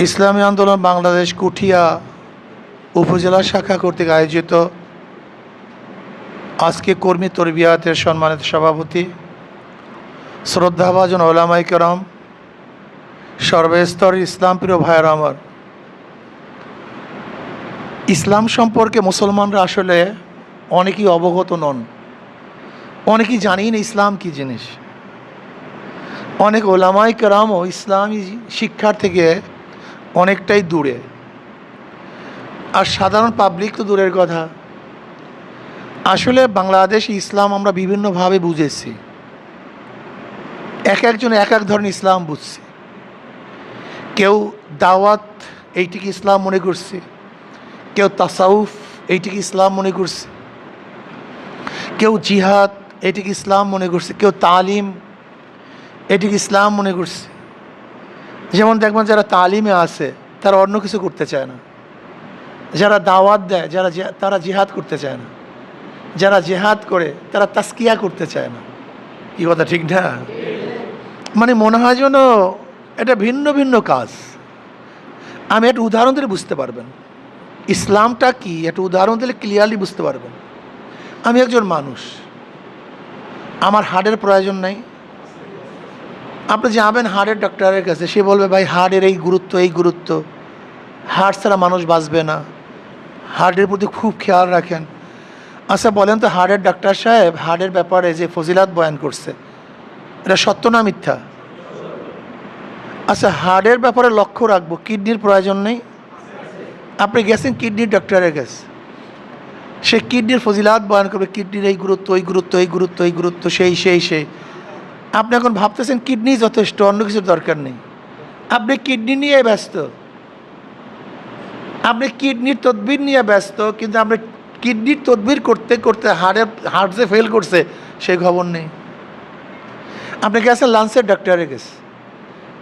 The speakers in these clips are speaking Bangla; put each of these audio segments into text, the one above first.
ইসলামী আন্দোলন বাংলাদেশ কুঠিয়া উপজেলা শাখা কর্তৃক আয়োজিত আজকে কর্মী তরবিয়াতের সম্মানিত সভাপতি শ্রদ্ধাভাজন ওলামায়ে কেরাম, সর্বস্তরের ইসলাম প্রিয় ভাইয়েরা আমার, ইসলাম সম্পর্কে মুসলমানরা আসলে অনেকেই অবগত নন, অনেকেই জানেই না ইসলাম কী জিনিস। অনেক ওলামায়ে কেরামও ইসলামী শিক্ষার থেকে অনেকটাই দূরে, আর সাধারণ পাবলিক তো দূরের কথা। আসলে বাংলাদেশে ইসলাম আমরা বিভিন্নভাবে বুঝেছি, এক একজন এক এক ধরনের ইসলাম বুঝছি। কেউ দাওয়াত এইটিকে ইসলাম মনে করছে, কেউ তাসাউফ এইটিকে ইসলাম মনে করছে, কেউ জিহাদ এটিকে ইসলাম মনে করছে, কেউ তালিম এটিকে ইসলাম মনে করছে। যেমন দেখবেন যারা তালিমে আছে তারা অন্য কিছু করতে চায় না, যারা দাওয়াত দেয় তারা জিহাদ করতে চায় না, যারা জিহাদ করে তারা তাসকিয়া করতে চায় না। কি কথা ঠিক না? মানে মনে হয় যেন এটা ভিন্ন ভিন্ন কাজ। আমি একটা উদাহরণ দিলে বুঝতে পারবেন ইসলামটা কি, একটা উদাহরণ দিলে ক্লিয়ারলি বুঝতে পারবেন। আমি একজন মানুষ, আমার হার্টের প্রয়োজন নাই। আপনি যাবেন হার্টের ডক্টরের কাছে, সে বলবে ভাই হার্টের এই গুরুত্ব, হার্ট ছাড়া মানুষ বাঁচবে না, হার্টের প্রতি খুব খেয়াল রাখেন। আচ্ছা বলেন তো, হার্টের ডাক্তার সাহেব হার্টের ব্যাপারে যে ফজিলাত বয়ান করছে এটা সত্য না মিথ্যা? আচ্ছা হার্টের ব্যাপারে লক্ষ্য রাখবো, কিডনির প্রয়োজন নেই? আপনি গেছেন কিডনির ডক্টরের কাছে, সে কিডনির ফজিলাত বয়ান করবে, কিডনির এই গুরুত্ব সেই। আপনি এখন ভাবতেছেন কিডনি যথেষ্ট, অন্য কিছুর দরকার নেই। আপনি কিডনি নিয়ে ব্যস্ত, আপনি কিডনির তদবির নিয়ে ব্যস্ত, কিন্তু আপনি কিডনির তদবির করতে করতে হার্ট যে ফেল করছে সেই খবর নেই। আপনি গেছেন লাংসের ডাক্তারের কাছে,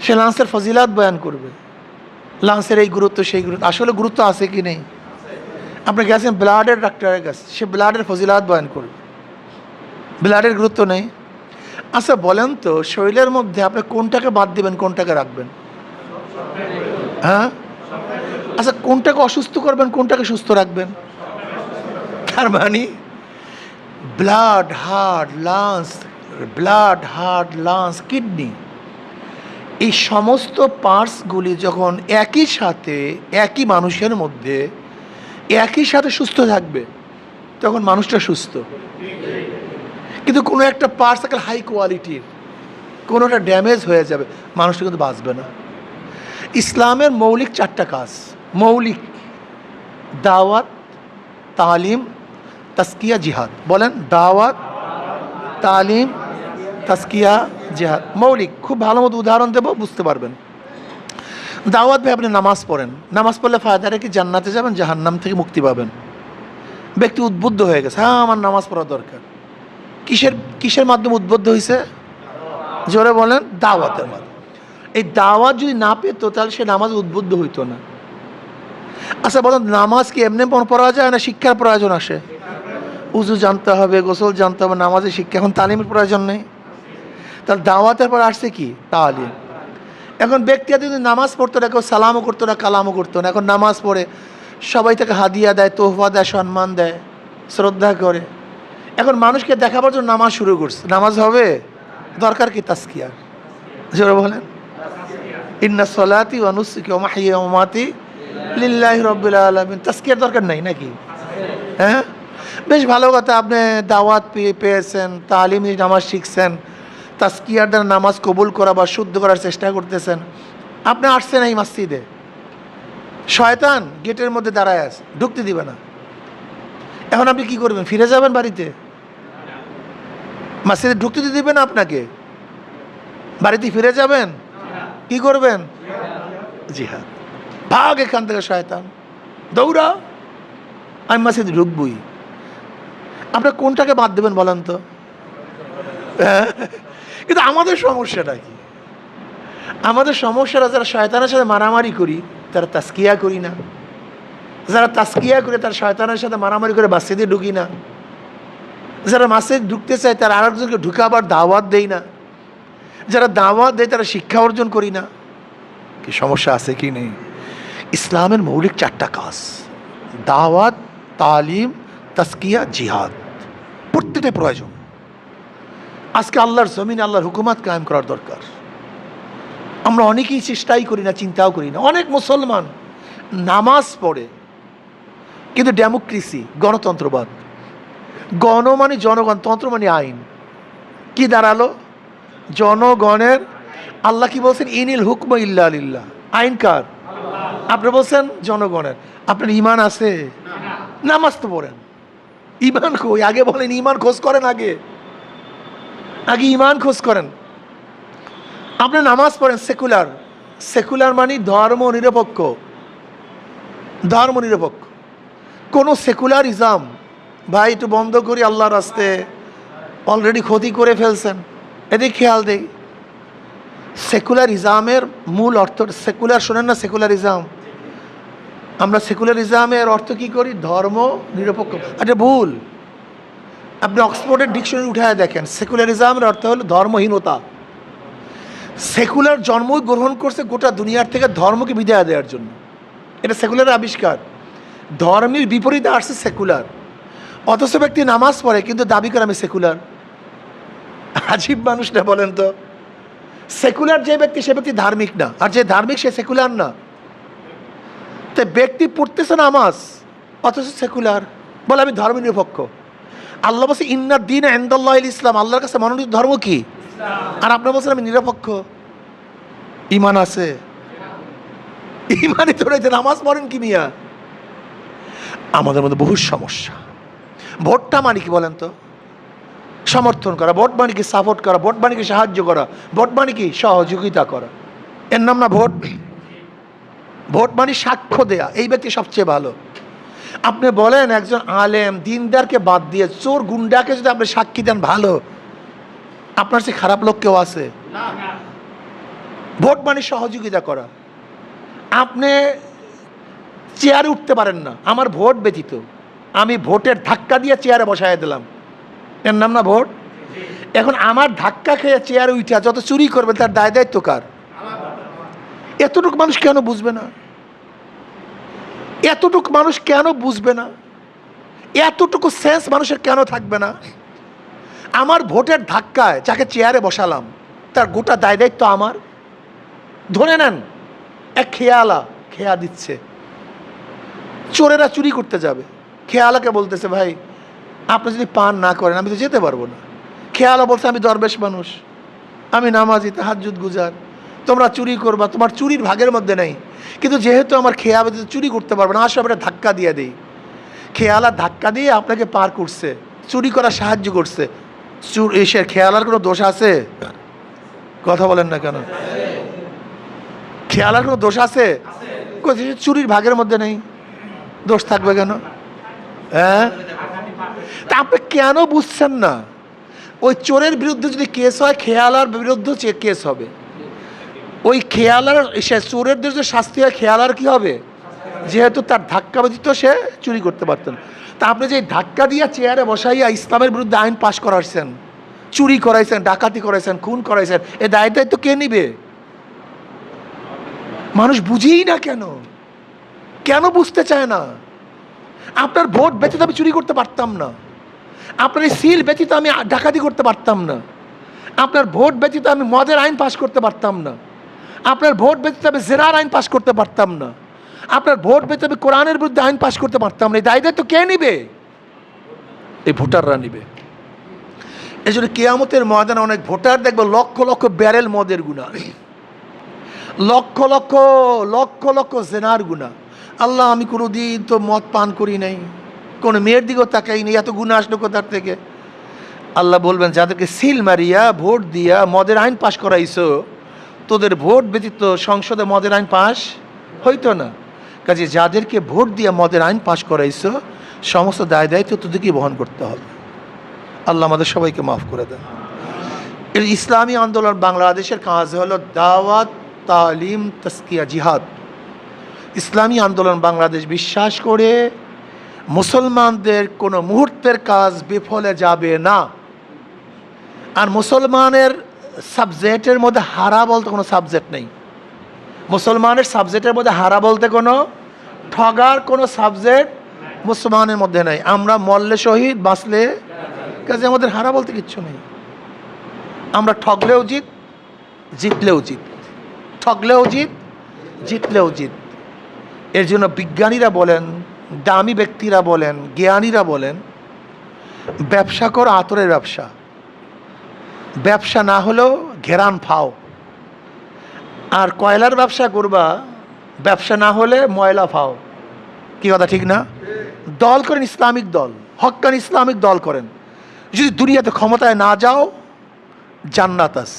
সে লাংসের ফজিলাত বয়ান করবে, লাংসের এই গুরুত্ব সেই গুরুত্ব, আসলে গুরুত্ব আছে কি নেই। আপনি গেছেন ব্লাডের ডাক্তারের কাছে, সে ব্লাডের ফজিলাত বয়ান করবে, ব্লাডের গুরুত্ব নেই। আচ্ছা বলেন তো, শরীরের মধ্যে আপনি কোনটাকে বাদ দিবেন, কোনটাকে রাখবেন? হ্যাঁ, আচ্ছা কোনটাকে অসুস্থ করবেন, কোনটাকে সুস্থ রাখবেন? তার মানে ব্লাড হার্ট লাংস কিডনি, এই সমস্ত পার্টসগুলি যখন একই সাথে একই মানুষের মধ্যে একই সাথে সুস্থ থাকবে তখন মানুষটা সুস্থ। কিন্তু কোনো একটা পার্টস একটা হাই কোয়ালিটির, কোনোটা ড্যামেজ হয়ে যাবে, মানুষটা কিন্তু বাঁচবে না। ইসলামের মৌলিক চারটা কাজ, মৌলিক: দাওয়াত, তালিম, তাসকিয়া, জিহাদ। বলেন, দাওয়াত, তালিম, তাসকিয়া, জিহাদ মৌলিক। খুব ভালো মতো উদাহরণ দেবো, বুঝতে পারবেন। দাওয়াত ভাই, আপনি নামাজ পড়েন, নামাজ পড়লে ফায়দা রেখে জান্নাতে যাবেন, জাহান্নাম থেকে মুক্তি পাবেন। ব্যক্তি উদ্বুদ্ধ হয়ে গেছে, হ্যাঁ আমার নামাজ পড়া দরকার। কিসের মাধ্যমে উদ্বুদ্ধ হয়েছে? জোরে বলেন, দাওয়াতের মাধ্যমে। এই দাওয়াত যদি না পেত তাহলে সে নামাজ উদ্বুদ্ধ হইতো না। আচ্ছা বলেন, নামাজ কি এমনি পড়া যায় না শিক্ষার প্রয়োজন আসে? উজু জানতে হবে, গোসল জানতে হবে, নামাজের শিক্ষা। এখন তালিমের প্রয়োজন নেই, তাহলে দাওয়াতের পর আসছে কি? তালিম। এখন ব্যক্তি যদি নামাজ পড়তো না, কেউ সালামও করতো না, কালামও করতো না, এখন নামাজ পড়ে সবাই তাকে হাদিয়া দেয়, তোহফা দেয়, সম্মান দেয়, শ্রদ্ধা করে। এখন মানুষকে দেখাবার জন্য নামাজ শুরু করছে, নামাজ হবে? দরকার কি তাসকিয়া? জোরে বলেন, ইন্না সলাতি ওয়া নুসুকি ওয়া মাহইয়া ওয়া মামাতি লিল্লাহি রাব্বিল আলামিন। তাসকিয়ার দরকার নাই নাকি? হ্যাঁ, বেশ ভালো কথা। আপনি দাওয়াত পেয়েছেন, তালিম নামাজ শিখছেন, তাসকিয়ার দ্বারা নামাজ কবুল করা বা শুদ্ধ করার চেষ্টা করতেছেন। আপনি আসছেন এই মসজিদে, শয়তান গেটের মধ্যে দাঁড়ায় আছে, ঢুকতে দিবে না। এখন আপনি কি করবেন? ফিরে যাবেন বাড়িতে? মসজিদে ঢুকতে দিবে না আপনাকে, বাড়িতে ফিরে যাবেন? কি করবেন? জিহাদ। ভাগ এখান থেকে শয়তান, দৌড়া, আমি মসজিদে ঢুকবই। আপনার কোনটাকে বাদ দেবেন বলেন তো? কিন্তু আমাদের সমস্যাটা কি? আমাদের সমস্যাটা, যারা শয়তানের সাথে মারামারি করি তারা তাসকিয়া করি না, যারা তাসকিয়া করে তারা শয়তানের সাথে মারামারি করে মসজিদে ঢুকি না, যারা মসজিদে ঢুকতে চায় তারা আরেকজনকে ঢুকাবার দাওয়াত দেই না, যারা দাওয়াত দেয় তারা শিক্ষা অর্জন করি না। কি সমস্যা আছে কি নেই? ইসলামের মৌলিক 4টা কাজ: দাওয়াত, তালিম, তাজকিয়া, জিহাদ। প্রত্যেকটাই প্রয়োজন। আজকে আল্লাহর জমিনে আল্লাহর হুকুমাত কায়েম করার দরকার। আমরা অনেকেই চেষ্টাই করি না, চিন্তাও করি না। অনেক মুসলমান নামাজ পড়ে, কিন্তু ডেমোক্রেসি, গণতন্ত্রবাদ, গণ মানে জনগণ, তন্ত্র মানে আইন। কি দাঁড়ালো? জনগণের। আল্লাহ কি বলছেন? ইনিল হুকম ইল্লা লিল্লাহ। আইন কার? আপনি বলছেন জনগণের। আপনার ইমান আছে? নামাজ তো পড়েন, ইমান কই? আগে বলেন ইমান খোঁজ করেন, আগে ইমান খোঁজ করেন। আপনি নামাজ পড়েন সেকুলার। সেকুলার মানে ধর্ম নিরপেক্ষ। ধর্ম নিরপেক্ষ। কোনো সেকুলারিজম ভাই একটু বন্ধ করি আল্লাহর রাস্তে, অলরেডি ক্ষতি করে ফেলছেন। এদিকে খেয়াল দেই। সেকুলারিজমের মূল অর্থ, সেকুলার শোনেন না? সেকুলারিজম, আমরা সেকুলারিজমের অর্থ কি করি? ধর্ম নিরপেক্ষ। আচ্ছা ভুল। আপনি অক্সফোর্ডের ডিকশনারি উঠায় দেখেন, সেকুলারিজমের অর্থ হলো ধর্মহীনতা। সেকুলার জন্মই গ্রহণ করছে গোটা দুনিয়ার থেকে ধর্মকে বিদায় দেওয়ার জন্য। এটা সেকুলারের আবিষ্কার। ধর্মের বিপরীতে আসছে সেকুলার। অথচ ব্যক্তি নামাজ পড়ে কিন্তু দাবি করে আমি সেকুলার। আজীব মানুষ না বলেন তো? সেকুলার যে ব্যক্তি, সে ব্যক্তি ধার্মিক না, আর যে ধার্মিক সে সেকুলার না। তো ব্যক্তি পড়তেছে নামাজ অথচ সেকুলার, বলে আমি ধর্ম নিরপেক্ষ। আল্লাহ বলছে ইন্নাদ দীন ইনদাল্লাহিল ইসলাম, আল্লাহর কাছে মনোনীত ধর্ম কি? আর আপনার বলছেন আমি নিরপেক্ষ। ইমান আছে? ইমানই তো রয়েছে, নামাজ পড়েন কি নিয়া? আমাদের মধ্যে বহু সমস্যা। ভোটটা মানে কি বলেন তো? সমর্থন করা। ভোট মানে কি? সাপোর্ট করা। ভোট মানে কি? সাহায্য করা। ভোট মানে কি? সহযোগিতা করা। এর নাম না ভোট? ভোট মানে সাক্ষ্য দেয়া, এই ব্যক্তি সবচেয়ে ভালো। আপনি বলেন একজন আলেম দিনদারকে বাদ দিয়ে চোর গুন্ডাকে যদি আপনি সাক্ষী দেন, ভালো? আপনার চেয়ে খারাপ লোক কেউ আছে? ভোট মানে সহযোগিতা করা। আপনি চেয়ারে উঠতে পারেন না, আমার ভোট ব্যতীত, আমি ভোটের ধাক্কা দিয়ে চেয়ারে বসায় দিলাম, এর নাম না ভোট? এখন আমার ধাক্কা খেয়ে চেয়ারে উঠা যত চুরি করবেন তার দায় দায়িত্ব কার? এতটুকু মানুষ কেন বুঝবে না? এতটুকু মানুষ কেন বুঝবে না? এতটুকু সেন্স মানুষের কেন থাকবে না? আমার ভোটের ধাক্কায় যাকে চেয়ারে বসালাম তার গোটা দায় দায়িত্ব আমার। ধরে নেন এক খেয়ালা খেয়া দিচ্ছে, চোরেরা চুরি করতে যাবে, খেয়ালাকে বলতেছে ভাই আপনি যদি পান না করেন আমি তো যেতে পারবো না। খেয়ালা বলছে আমি দরবেশ মানুষ, আমি নামাজি, তাহাজ্জুদ গুজার, তোমরা চুরি করবা, তোমার চুরির ভাগের মধ্যে নেই, কিন্তু যেহেতু আমার খেয়া চুরি করতে পারবে না, আসো আমরা ধাক্কা দিয়ে দিই। খেয়ালা ধাক্কা দিয়ে আপনাকে পার করছে, চুরি করার সাহায্য করছে। এসে খেয়ালার কোনো দোষ আছে? কথা বলেন না কেন? খেয়ালার কোনো দোষ আছে? চুরির ভাগের মধ্যে নেই, দোষ থাকবে কেন? হ্যাঁ, তা আপনি কেন বুঝছেন না? ওই চোরের বিরুদ্ধে যদি কেস হয়, খেয়ালার বিরুদ্ধে কেস হবে। ওই খেয়ালার চোরের যে শাস্তি হয়, খেয়ালার কি হবে? যেহেতু তার ধাক্কা ব্যতীত সে চুরি করতে পারতেন। তা আপনি যে ধাক্কা দিয়া চেয়ারে বসাইয়া ইসলামের বিরুদ্ধে আইন পাশ করাইছেন, চুরি করাইছেন, ডাকাতি করাইছেন, খুন করাইছেন, এ দায় দায়িত্ব কে নিবে? মানুষ বুঝেই না কেন? কেন বুঝতে চায় না? আপনার ভোট ব্যতীত আমি চুরি করতে পারতাম না, আপনার এই সিল ব্যতীত আমি ডাকাতি করতে পারতাম না, আপনার ভোট ব্যতীত আমি মদের আইন পাশ করতে পারতাম না, আপনার ভোট ব্যতীত আমি জেনার আইন পাশ করতে পারতাম না, আপনার ভোট ব্যতীত আমি কোরআনের বিরুদ্ধে আইন পাশ করতে পারতাম না। এই দায় দায়িত্ব কে নিবে? এই ভোটাররা নিবে। এই জন্য কিয়ামতের ময়দানে অনেক ভোটার দেখবো লক্ষ লক্ষ ব্যারেল মদের গুণা, লক্ষ লক্ষ লক্ষ লক্ষ জেনার গুণা। আল্লাহ আমি কোনো দিন তো মদ পান করি নাই, কোনো মেয়ের দিকেও তাকাই নেই, এত গুণা আসলো কোথার থেকে? আল্লাহ বলবেন যাদেরকে সিল মারিয়া ভোট দিয়া মদের আইন পাশ করাইছো, তোদের ভোট ব্যতীত সংসদে মদের আইন পাশ হইতো না। কাজে যাদেরকে ভোট দিয়া মদের আইন পাশ করাইছো সমস্ত দায় দায়িত্ব তোদেরকে বহন করতে হবে। আল্লাহ আমাদের সবাইকে মাফ করে দেন। এর ইসলামী আন্দোলন বাংলাদেশের কাজ হলো দাওয়াত, তালিম, তাজকিয়া, জিহাদ। ইসলামী আন্দোলন বাংলাদেশ বিশ্বাস করে মুসলমানদের কোনো মুহূর্তের কাজ বিফলে যাবে না। আর মুসলমানের সাবজেক্টের মধ্যে হারা বলতে কোনো সাবজেক্ট নেই। মুসলমানের সাবজেক্টের মধ্যে হারা বলতে কোনো ঠগার কোনো সাবজেক্ট মুসলমানের মধ্যে নেই। আমরা মরলে শহীদ, বাঁচলে কাজে আমাদের হারা বলতে কিচ্ছু নেই। আমরা ঠগলেও জিত, জিতলেও জিত, ঠগলেও জিত, জিতলেও জিত। এর জন্য বিজ্ঞানীরা বলেন, দামি ব্যক্তিরা বলেন, জ্ঞানীরা বলেন, ব্যবসা করো আতরের ব্যবসা, ব্যবসা না হলেও ঘেরান ফাও। আর কয়লার ব্যবসা করবা, ব্যবসা না হলে ময়লা ফাও। কি কথা ঠিক না? দল করেন ইসলামিক দল, হক্কানি ইসলামিক দল করেন। যদি দুনিয়াতে ক্ষমতায় না যাও, জান্নাত আস।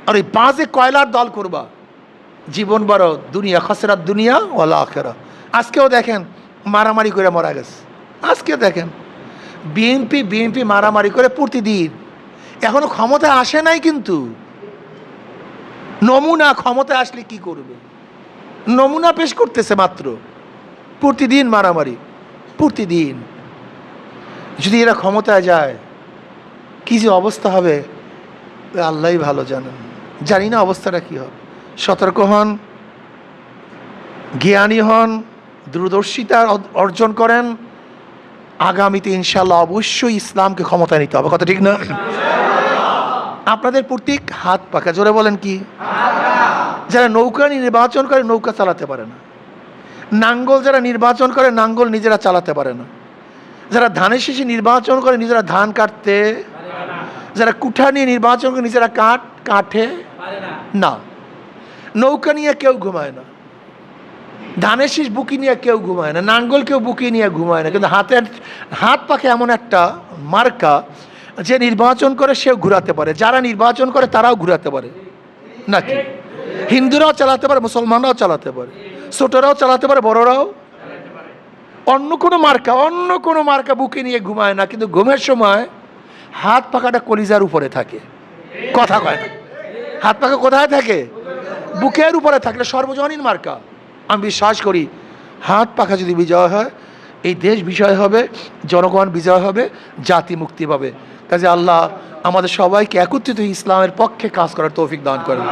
আর এই বাজে কয়লার দল করবা, জীবন বড় দুনিয়া খসরাত দুনিয়া ওয়াল আখিরা। আজকেও দেখেন মারামারি করে মারা গেছে। আজকে দেখেন বিএনপি মারামারি করে প্রতিদিন, এখনো ক্ষমতায় আসে নাই, কিন্তু নমুনা ক্ষমতায় আসলে কি করবে, নমুনা পেশ করতেছে মাত্র। প্রতিদিন মারামারি, প্রতিদিন। যদি এরা ক্ষমতায় যায় কি যে অবস্থা হবে আল্লাহই ভালো জানেন। জানি না অবস্থাটা কি হবে। সতর্ক হন, জ্ঞানী হন, দূরদর্শিতা অর্জন করেন। আগামীতে ইনশাল্লাহ অবশ্যই ইসলামকে ক্ষমতায় নিতে হবে। কথা ঠিক না? আপনাদের প্রতীক হাত পাখা, জোরে বলেন কি? যারা নৌকা নির্বাচন করে নৌকা চালাতে পারে না, নাঙ্গল যারা নির্বাচন করে নাঙ্গল নিজেরা চালাতে পারে না, যারা ধানের শীষে নির্বাচন করে নিজেরা ধান কাটতে, যারা কুঠা নিয়ে নির্বাচন করে নিজেরা কাটে না। নৌকা নিয়ে কেউ ঘুমায় না, ধানের শীষ বুকি নিয়ে কেউ ঘুমায় না, নাঙ্গল কেউ বুকি নিয়ে ঘুমায় না। কিন্তু হাত পাখে এমন একটা মার্কা, যে নির্বাচন করে সেও ঘুরাতে পারে, যারা নির্বাচন করে তারাও ঘুরাতে পারে নাকি? হিন্দুরাও চালাতে পারে, মুসলমানরাও চালাতে পারে, ছোটরাও চালাতে পারে, বড়রাও। অন্য কোনো মার্কা বুকে নিয়ে ঘুমায় না, কিন্তু ঘুমের সময় হাত পাখাটা কলিজার উপরে থাকে। কথা কয় না? হাত পাখা কোথায় থাকে? বুকের উপরে থাকলে সর্বজনীন মার্কা। আমি বিশ্বাস করি হাত পাখা যদি বিজয় হয়, এই দেশ বিজয় হবে, জনগণ বিজয় হবে, জাতি মুক্তি পাবে। কাজে আল্লাহ আমাদের সবাইকে একত্রিত ইসলামের পক্ষে কাজ করার তৌফিক দান করেন।